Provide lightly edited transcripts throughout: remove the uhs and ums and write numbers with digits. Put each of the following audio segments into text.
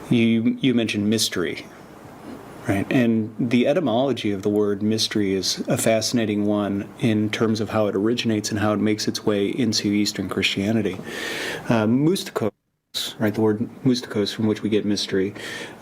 You mentioned mystery, right? And the etymology of the word mystery is a fascinating one in terms of how it originates and how it makes its way into Eastern Christianity. Mystikos, right? The word mystikos, from which we get mystery,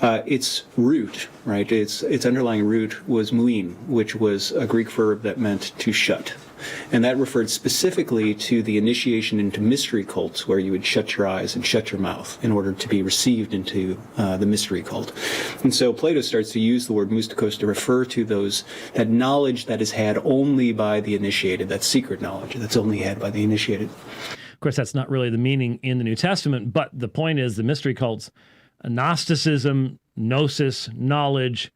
its root, right? Its underlying root was muin, which was a Greek verb that meant to shut. And that referred specifically to the initiation into mystery cults, where you would shut your eyes and shut your mouth in order to be received into the mystery cult. And so Plato starts to use the word mystikos to refer to that knowledge that is had only by the initiated, that secret knowledge that's only had by the initiated. Of course, that's not really the meaning in the New Testament, but the point is the mystery cults, Gnosticism, gnosis, knowledge,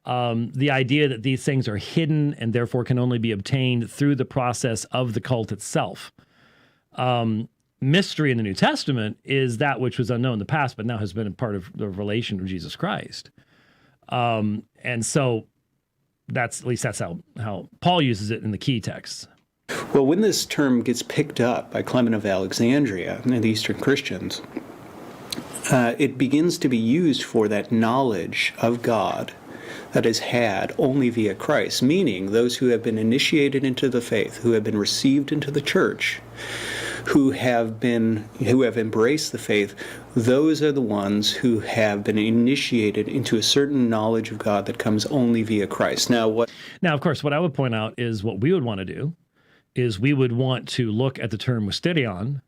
the idea that these things are hidden and therefore can only be obtained through the process of the cult itself. Mystery in the New Testament is that which was unknown in the past, but now has been a part of the revelation of Jesus Christ. And so that's how Paul uses it in the key texts. Well, when this term gets picked up by Clement of Alexandria and the Eastern Christians, it begins to be used for that knowledge of God that is had only via Christ, meaning those who have been initiated into the faith, who have been received into the church, who have embraced the faith, those are the ones who have been initiated into a certain knowledge of God that comes only via Christ. Now, of course, what I would point out is what we would want to do is we would want to look at the term mysterion,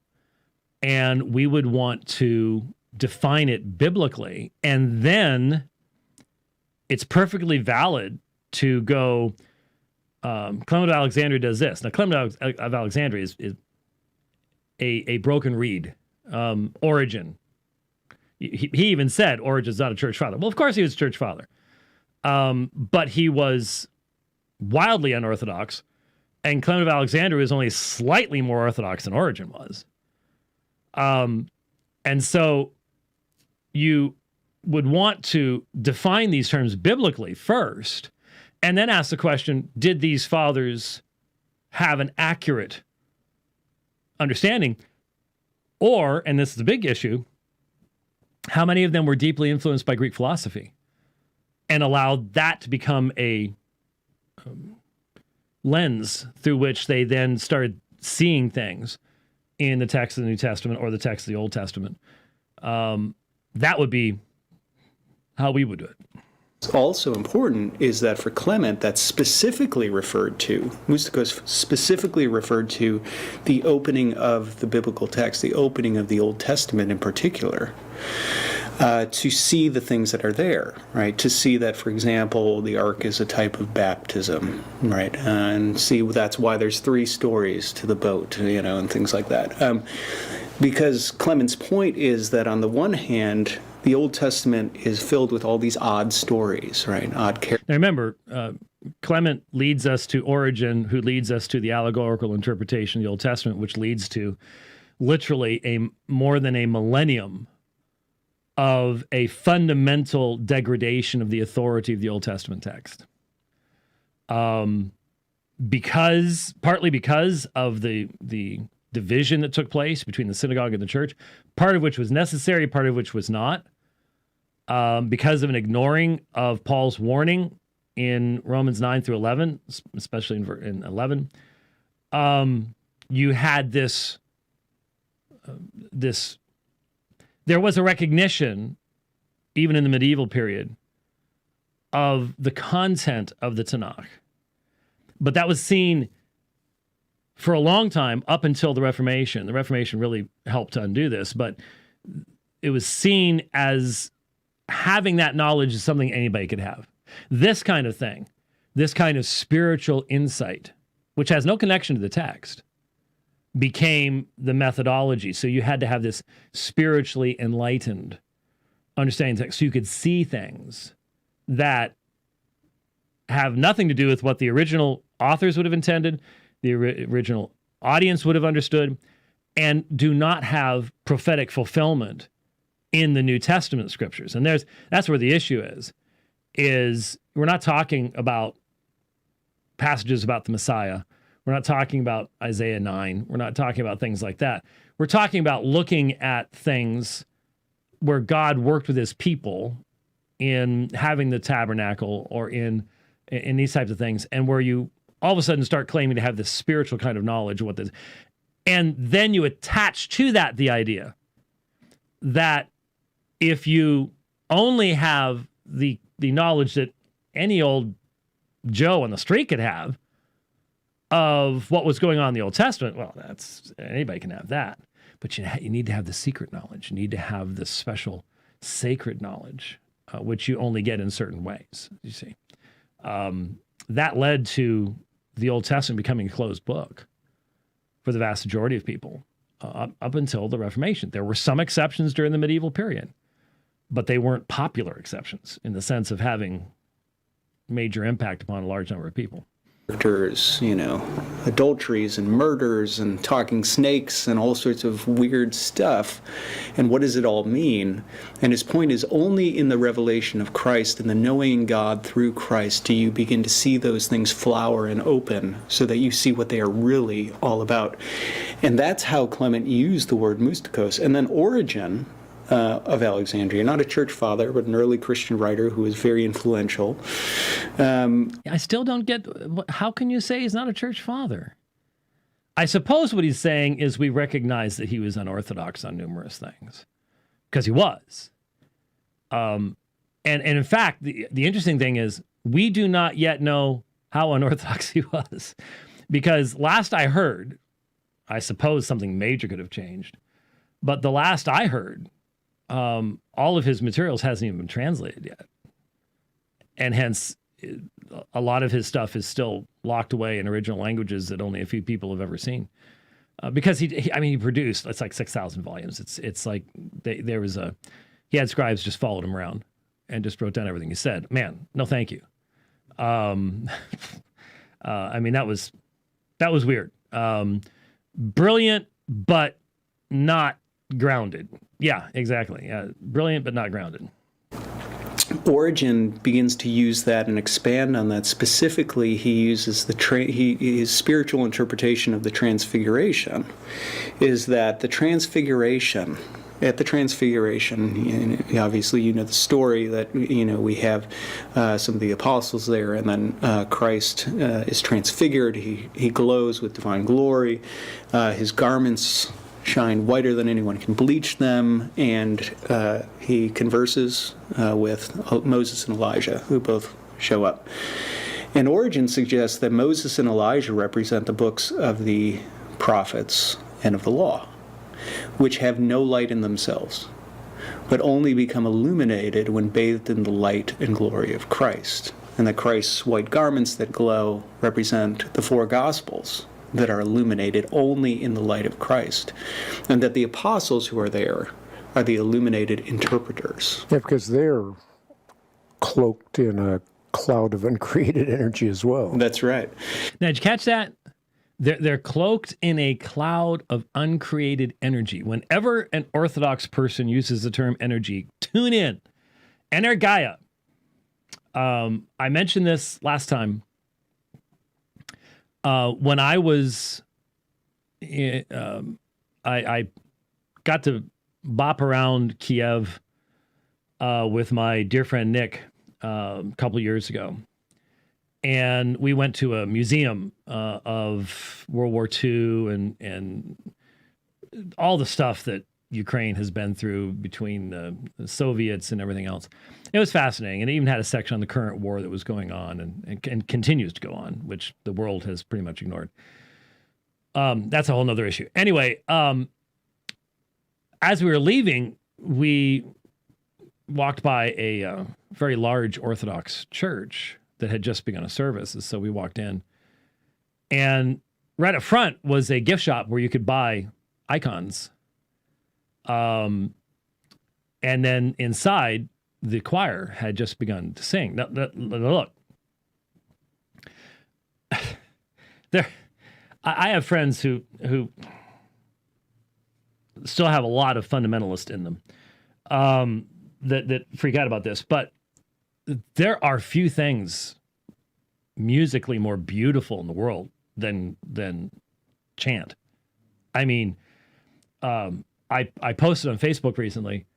and we would want to define it biblically, and then it's perfectly valid to go, Clement of Alexandria does this. Now, Clement of Alexandria is a broken reed. Origen. He even said Origen's not a church father. Well, of course he was a church father. But he was wildly unorthodox, and Clement of Alexandria was only slightly more orthodox than Origen was. And so you would want to define these terms biblically first, and then ask the question, did these fathers have an accurate understanding? Or, and this is the big issue, how many of them were deeply influenced by Greek philosophy and allowed that to become a lens through which they then started seeing things in the text of the New Testament or the text of the Old Testament? That would be how we would do it. What's also important is that for Clement, that's specifically referred to, mystikos specifically referred to the opening of the biblical text, the opening of the Old Testament in particular, to see the things that are there, right? To see that, for example, the ark is a type of baptism, right? And see that's why there's 3 stories to the boat, and things like that. Because Clement's point is that on the one hand, the Old Testament is filled with all these odd stories, right? Odd characters. Now remember, Clement leads us to Origen, who leads us to the allegorical interpretation of the Old Testament, which leads to literally more than a millennium of a fundamental degradation of the authority of the Old Testament text. Partly because of the division that took place between the synagogue and the church, part of which was necessary, part of which was not, because of an ignoring of Paul's warning in Romans 9 through 11, especially in 11. You had this there was a recognition, even in the medieval period, of the content of the Tanakh. But that was seen for a long time up until the Reformation. The Reformation really helped to undo this, but it was seen as having that knowledge is something anybody could have. This kind of thing, this kind of spiritual insight, which has no connection to the text, became the methodology. So you had to have this spiritually enlightened understanding text so you could see things that have nothing to do with what the original authors would have intended, the original audience would have understood, and do not have prophetic fulfillment in the New Testament scriptures. And that's where the issue is we're not talking about passages about the Messiah. We're not talking about Isaiah 9. We're not talking about things like that. We're talking about looking at things where God worked with his people in having the tabernacle or in these types of things, and where you all of a sudden start claiming to have this spiritual kind of knowledge of what this, and then you attach to that the idea that if you only have the knowledge that any old Joe on the street could have of what was going on in the Old Testament, well, that's anybody can have that. But you need to have the secret knowledge. You need to have the special sacred knowledge, which you only get in certain ways, you see. That led to the Old Testament becoming a closed book for the vast majority of people up until the Reformation. There were some exceptions during the medieval period, but they weren't popular exceptions in the sense of having major impact upon a large number of people. Characters, adulteries and murders and talking snakes and all sorts of weird stuff. And what does it all mean? And his point is, only in the revelation of Christ and the knowing God through Christ do you begin to see those things flower and open so that you see what they are really all about. And that's how Clement used the word mystikos. And then Origen of Alexandria, not a church father, but an early Christian writer who was very influential. I still don't get, how can you say he's not a church father? I suppose what he's saying is we recognize that he was unorthodox on numerous things, because he was. And in fact, the interesting thing is we do not yet know how unorthodox he was, because last I heard, I suppose something major could have changed, but the last I heard, all of his materials hasn't even been translated yet. And hence, a lot of his stuff is still locked away in original languages that only a few people have ever seen. Because he produced, it's like 6,000 volumes. It's like he had scribes just followed him around and just wrote down everything he said. Man, no thank you. That was weird. Brilliant, but not grounded. Yeah, exactly. Brilliant, but not grounded. Origen begins to use that and expand on that. Specifically, he uses his spiritual interpretation of the Transfiguration is that the Transfiguration, at the Transfiguration, obviously the story that we have some of the apostles there, and then Christ is transfigured. He glows with divine glory. His garments shine whiter than anyone can bleach them, and he converses with Moses and Elijah, who both show up. And Origen suggests that Moses and Elijah represent the books of the prophets and of the law, which have no light in themselves, but only become illuminated when bathed in the light and glory of Christ, and that Christ's white garments that glow represent the four Gospels that are illuminated only in the light of Christ, and that the apostles who are there are the illuminated interpreters. Yeah, because they're cloaked in a cloud of uncreated energy as well. That's right. Now, did you catch that? They're cloaked in a cloud of uncreated energy. Whenever an Orthodox person uses the term energy, tune in. Energia. I mentioned this last time. When I was, I got to bop around Kiev with my dear friend Nick a couple years ago. And we went to a museum of World War II and all the stuff that Ukraine has been through between the Soviets and everything else. It was fascinating. And it even had a section on the current war that was going on and continues to go on, which the world has pretty much ignored. That's a whole nother issue. Anyway, as we were leaving, we walked by a very large Orthodox church that had just begun a service. And so we walked in. And right up front was a gift shop where you could buy icons. And then inside, the choir had just begun to sing. Now, look, I have friends who still have a lot of fundamentalist in them that freak out about this. But there are few things musically more beautiful in the world than chant. I mean, I posted on Facebook recently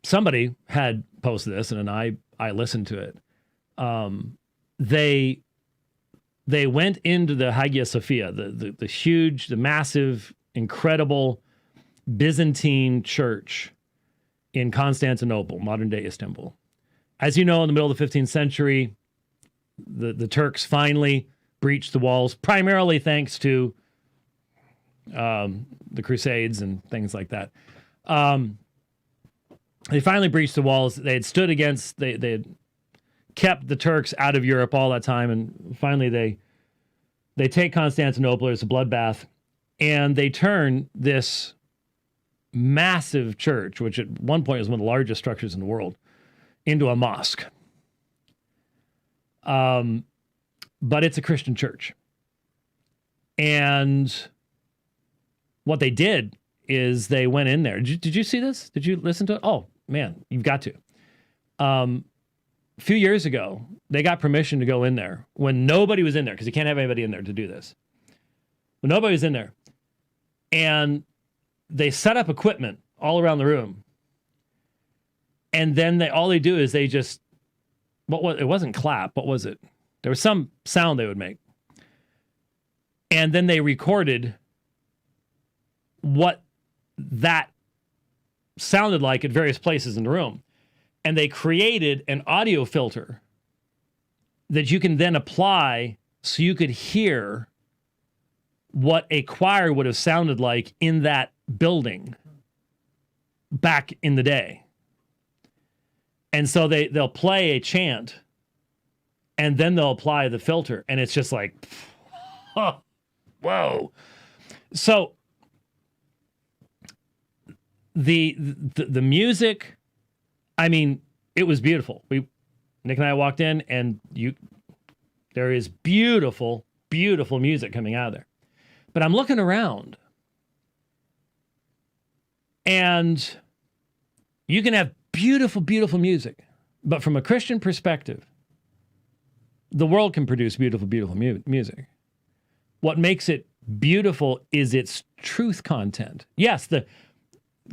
somebody had posted this, and I listened to it. They went into the Hagia Sophia, the huge, the massive, incredible Byzantine church in Constantinople, modern-day Istanbul. As you know, in the middle of the 15th century, the Turks finally breached the walls, primarily thanks to the Crusades and things like that. They finally breached the walls. They had stood against, they had kept the Turks out of Europe all that time, and finally they take Constantinople. It's a bloodbath, and they turn this massive church, which at one point was one of the largest structures in the world, into a mosque. But it's a Christian church. And what they did is they went in there. Did you see this? Did you listen to it? Oh, man, you've got to. A few years ago, they got permission to go in there when nobody was in there, because you can't have anybody in there to do this. When nobody was in there. And they set up equipment all around the room. And then all they do is they just, it wasn't clap. What was it? There was some sound they would make. And then they recorded what that sounded like at various places in the room. And they created an audio filter that you can then apply so you could hear what a choir would have sounded like in that building back in the day. And so they'll play a chant and then they'll apply the filter, and it's just like, oh, whoa. So the music, I mean, it was beautiful. Nick and I walked in, and there is beautiful, beautiful music coming out of there. But I'm looking around, and you can have beautiful, beautiful music, but from a Christian perspective, the world can produce beautiful, beautiful music. What makes it beautiful is its truth content. Yes,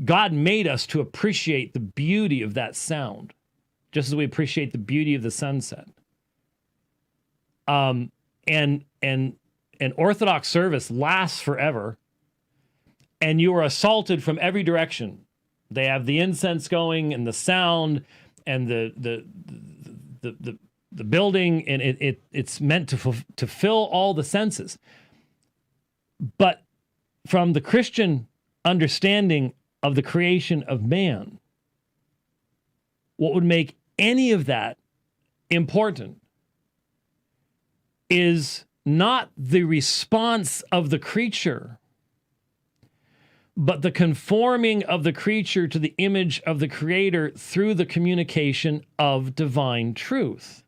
God made us to appreciate the beauty of that sound, just as we appreciate the beauty of the sunset. And an Orthodox service lasts forever, and you are assaulted from every direction. They have the incense going, and the sound, and the building, and it's meant to fill all the senses. But from the Christian understanding of the creation of man, what would make any of that important is not the response of the creature, but the conforming of the creature to the image of the Creator through the communication of divine truth.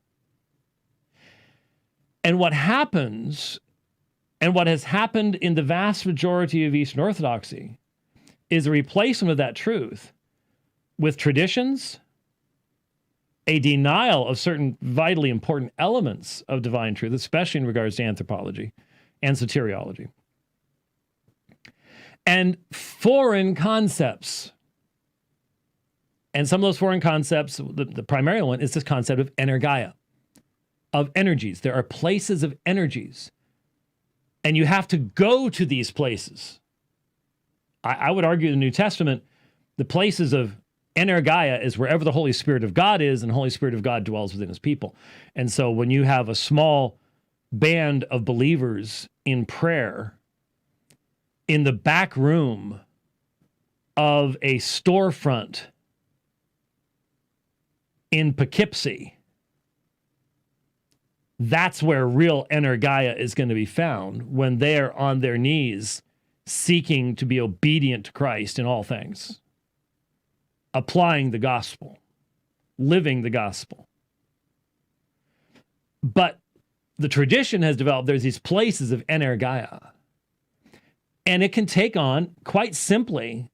And what happens, and what has happened in the vast majority of Eastern Orthodoxy, is a replacement of that truth with traditions, a denial of certain vitally important elements of divine truth, especially in regards to anthropology and soteriology, and foreign concepts. And some of those foreign concepts, the primary one is this concept of energia, of energies. There are places of energies, and you have to go to these places. I would argue in the New Testament, the places of energia is wherever the Holy Spirit of God is, and the Holy Spirit of God dwells within his people. And so when you have a small band of believers in prayer in the back room of a storefront in Poughkeepsie, that's where real energia is going to be found, when they are on their knees seeking to be obedient to Christ in all things, applying the gospel, living the gospel. But the tradition has developed, there's these places of energia, and it can take on, quite simply,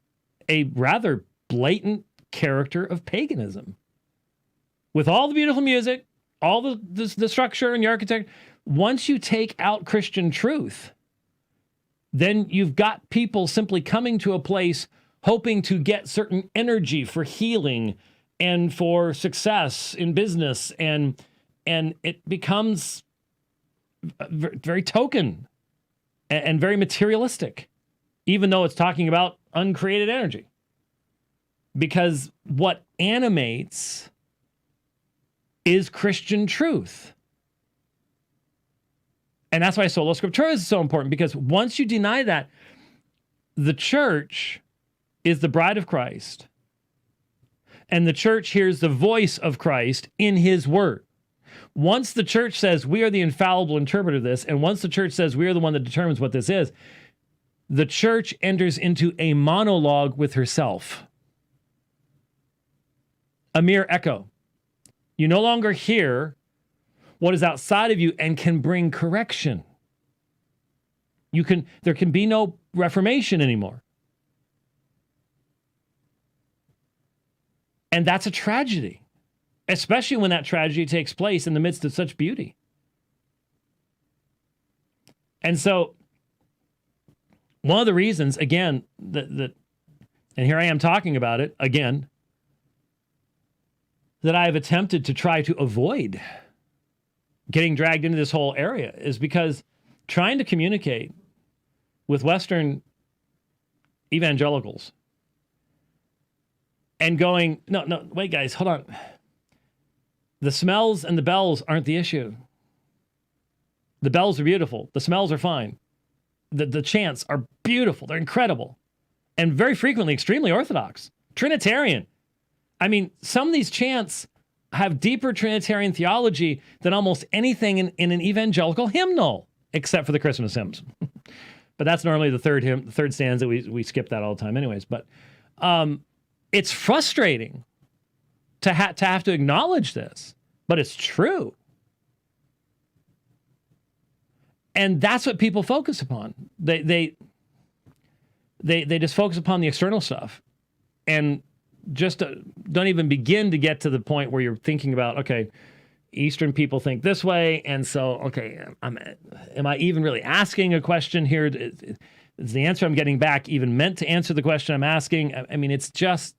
a rather blatant character of paganism. With all the beautiful music, all the structure and the architecture, once you take out Christian truth, then you've got people simply coming to a place hoping to get certain energy for healing and for success in business, and it becomes very token and very materialistic, even though it's talking about uncreated energy. Because what animates is Christian truth. And that's why Sola Scriptura is so important, because once you deny that, the church is the bride of Christ, and the church hears the voice of Christ in his word. Once the church says we are the infallible interpreter of this, and once the church says we are the one that determines what this is, the church enters into a monologue with herself. A mere echo. You no longer hear what is outside of you and can bring correction. There can be no reformation anymore. And that's a tragedy, especially when that tragedy takes place in the midst of such beauty. And so, one of the reasons, again, that and here I am talking about it again, that I have attempted to try to avoid getting dragged into this whole area is because trying to communicate with Western evangelicals and going, no, wait, guys, hold on. The smells and the bells aren't the issue. The bells are beautiful. The smells are fine. The chants are beautiful. They're incredible. And very frequently extremely orthodox. Trinitarian. I mean, some of these chants have deeper Trinitarian theology than almost anything in an evangelical hymnal, except for the Christmas hymns. But that's normally the third stanza. We skip that all the time anyways. But it's frustrating to have to acknowledge this, but it's true. And that's what people focus upon. They just focus upon the external stuff, and just don't even begin to get to the point where you're thinking about, okay, Eastern people think this way, and so, okay, am I even really asking a question here? Is the answer I'm getting back even meant to answer the question I'm asking? I mean, it's just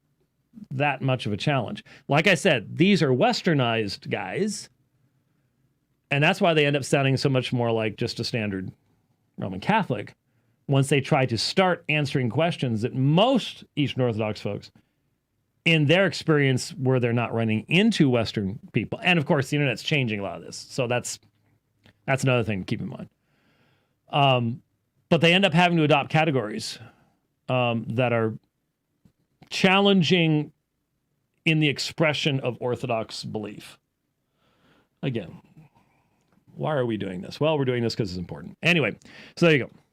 that much of a challenge. Like I said, these are westernized guys, and that's why they end up sounding so much more like just a standard Roman Catholic once they try to start answering questions that most Eastern Orthodox folks, in their experience, where they're not running into Western people. And of course, the internet's changing a lot of this. So that's another thing to keep in mind. But they end up having to adopt categories that are challenging in the expression of Orthodox belief. Again, why are we doing this? Well, we're doing this because it's important. Anyway, so there you go.